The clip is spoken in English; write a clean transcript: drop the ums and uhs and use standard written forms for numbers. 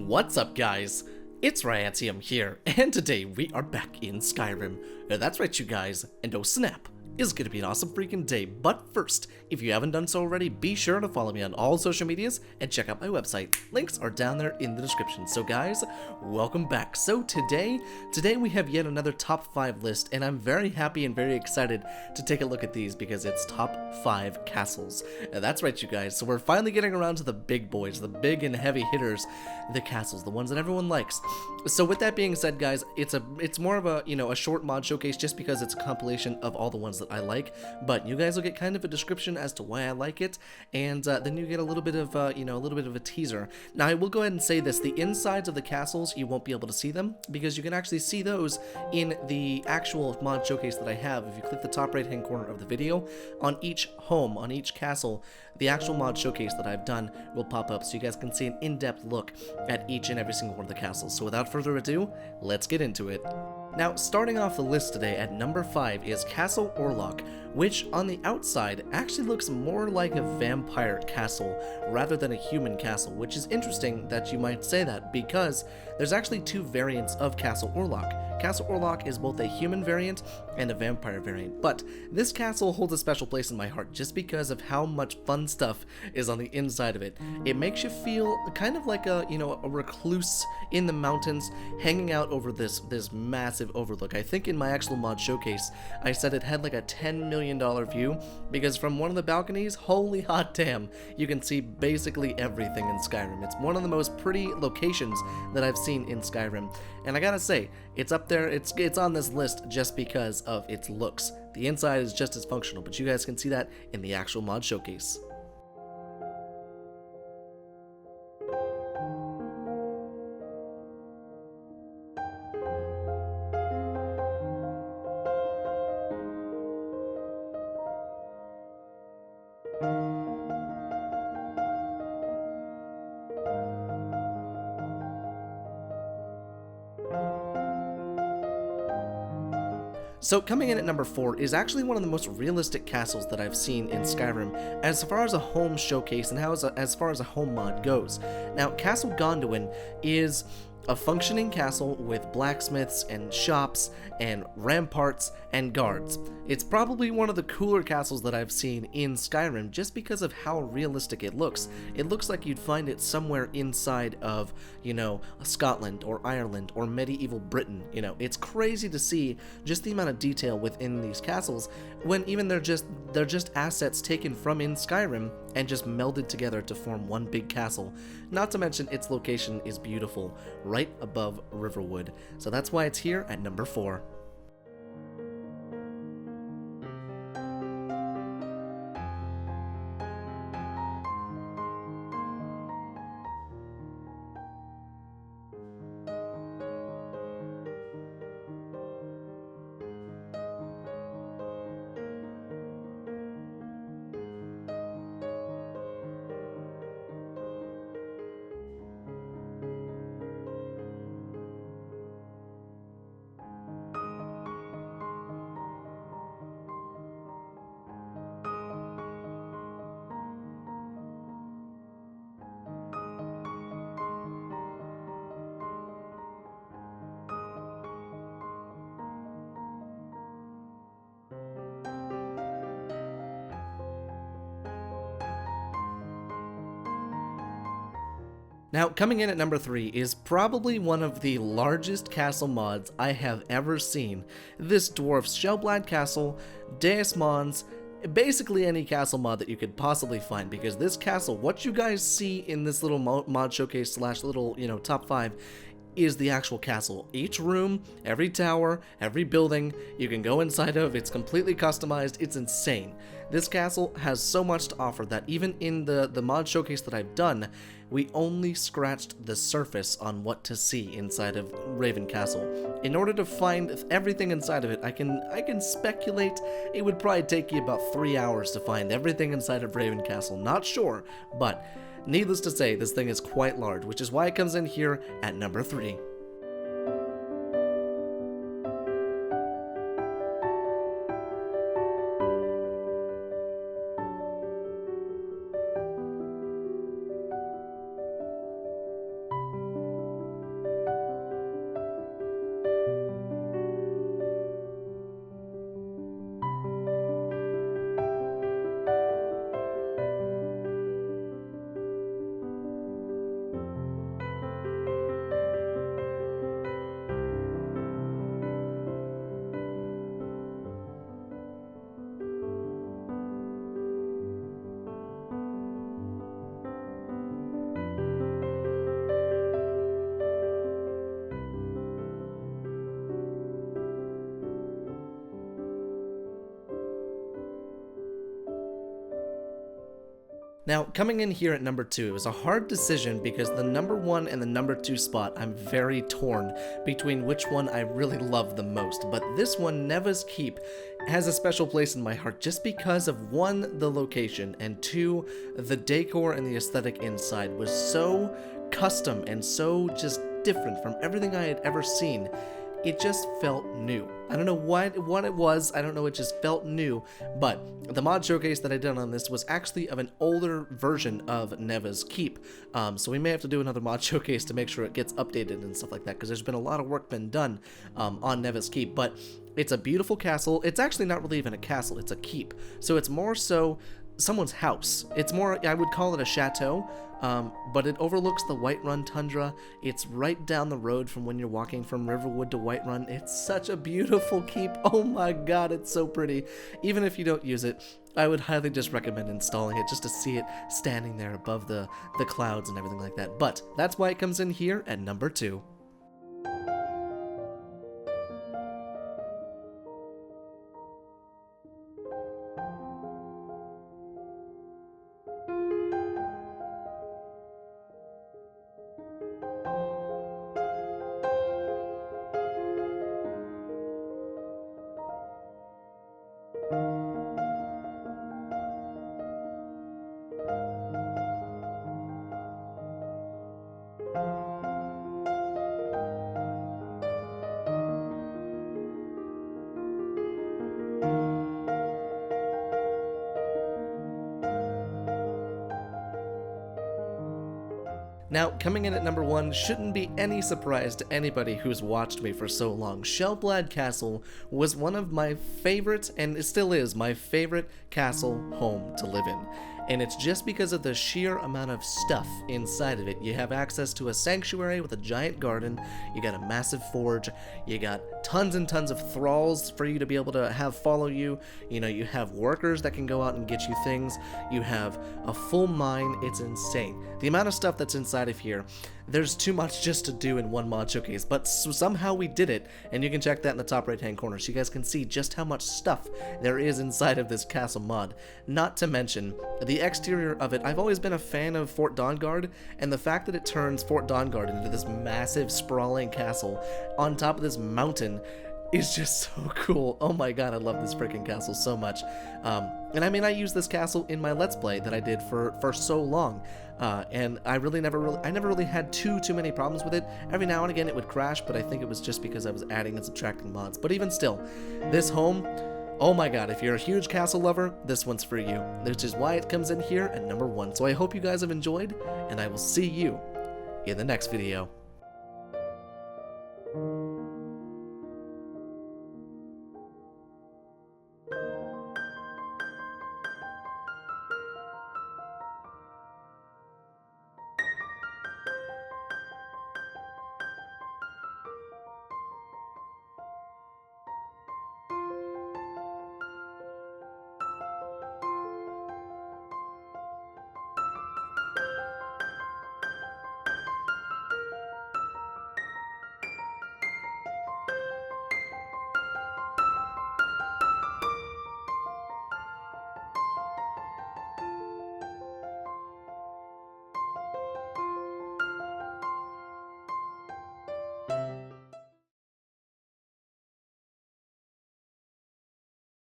What's up, guys? It's Ryantium here, and today we are back in Skyrim. That's right, you guys, and oh snap, it's gonna be an awesome freaking day. But first, if you haven't done so already, be sure to follow me on all social medias and check out my website. Links are down there in the description. So guys, welcome back. So today we have yet another top 5 list, and I'm very happy and very excited to take a look at these because it's top 5 castles. That's right, you guys. So we're finally getting around to the big boys, the big and heavy hitters, the castles, the ones that everyone likes. So with that being said, guys, it's more of a, a short mod showcase just because it's a compilation of all the ones that I like, but you guys will get kind of a description as to why I like it, and then you get a little bit of a little bit of a teaser. Now I will go ahead and say this: the insides of the castles, you won't be able to see them because you can actually see those in the actual mod showcase that I have. If you click the top right hand corner of the video, on each home, on each castle, the actual mod showcase that I've done will pop up so you guys can see an in-depth look at each and every single one of the castles. So without further ado, let's get into it. Now, starting off the list today at number 5 is Castle Orlok, which on the outside actually looks more like a vampire castle rather than a human castle, which is interesting that you might say that because there's actually 2 variants of Castle Orlok. Castle Orlok is both a human variant and a vampire variant, but this castle holds a special place in my heart just because of how much fun stuff is on the inside of it. It makes you feel kind of like a recluse in the mountains, hanging out over this massive overlook. I think in my actual mod showcase, I said it had like a $10 million view because from one of the balconies, holy hot damn, you can see basically everything in Skyrim. It's one of the most pretty locations that I've seen in Skyrim, and I gotta say, it's up there, it's on this list just because of its looks. The inside is just as functional, but you guys can see that in the actual mod showcase. So coming in at number 4 is actually one of the most realistic castles that I've seen in Skyrim as far as a home showcase and as far as a home mod goes. Now, Castle Gondolin is a functioning castle with blacksmiths and shops and ramparts and guards. It's probably one of the cooler castles that I've seen in Skyrim just because of how realistic it looks. It looks like you'd find it somewhere inside of, Scotland or Ireland or medieval Britain. It's crazy to see just the amount of detail within these castles when even they're just assets taken from in Skyrim and just melded together to form one big castle. Not to mention its location is beautiful, right above Riverwood. So that's why it's here at number 4. Now, coming in at number 3 is probably one of the largest castle mods I have ever seen. This dwarfs Shellblad Castle, Deus Mons, basically any castle mod that you could possibly find, because this castle, what you guys see in this little mod showcase slash little, top 5, is the actual castle. Each room, every tower, every building you can go inside of, it's completely customized, it's insane. This castle has so much to offer that even in the mod showcase that I've done, we only scratched the surface on what to see inside of Raven Castle. In order to find everything inside of it, I can speculate it would probably take you about 3 hours to find everything inside of Raven Castle. Not sure, but needless to say, this thing is quite large, which is why it comes in here at number 3. Now, coming in here at number 2, it was a hard decision because the number 1 and the number 2 spot, I'm very torn between which one I really love the most. But this one, Neva's Keep, has a special place in my heart just because of 1, the location, and 2, the decor and the aesthetic inside was so custom and so just different from everything I had ever seen. It just felt new. I don't know what it was, I don't know, it just felt new, but the mod showcase that I did on this was actually of an older version of Neva's Keep, so we may have to do another mod showcase to make sure it gets updated and stuff like that, because there's been a lot of work been done on Neva's Keep, but it's a beautiful castle. It's actually not really even a castle, it's a keep, so it's more so someone's house. It's more, I would call it a chateau, but it overlooks the Whiterun tundra. It's right down the road from when you're walking from Riverwood to Whiterun. It's such a beautiful keep. Oh my god, it's so pretty. Even if you don't use it, I would highly just recommend installing it just to see it standing there above the clouds and everything like that. But that's why it comes in here at number 2. Now, coming in at number 1 shouldn't be any surprise to anybody who's watched me for so long. Shellblad Castle was one of my favorite, and it still is, my favorite castle home to live in. And it's just because of the sheer amount of stuff inside of it. You have access to a sanctuary with a giant garden, you got a massive forge, you got tons and tons of thralls for you to be able to have follow you, you know, you have workers that can go out and get you things, you have a full mine. It's insane. The amount of stuff that's inside of here, there's too much just to do in one mod showcase, but somehow we did it, and you can check that in the top right hand corner so you guys can see just how much stuff there is inside of this castle mod. Not to mention the exterior of it. I've always been a fan of Fort Dawnguard, and the fact that it turns Fort Dawnguard into this massive sprawling castle on top of this mountain is just so cool. Oh my god, I love this freaking castle so much. And I mean, I used this castle in my Let's Play that I did for so long, and I never really had too many problems with it. Every now and again it would crash, but I think it was just because I was adding and subtracting mods. But even still, this home, oh my god, if you're a huge castle lover, this one's for you. Which is why it comes in here at number 1. So I hope you guys have enjoyed, and I will see you in the next video.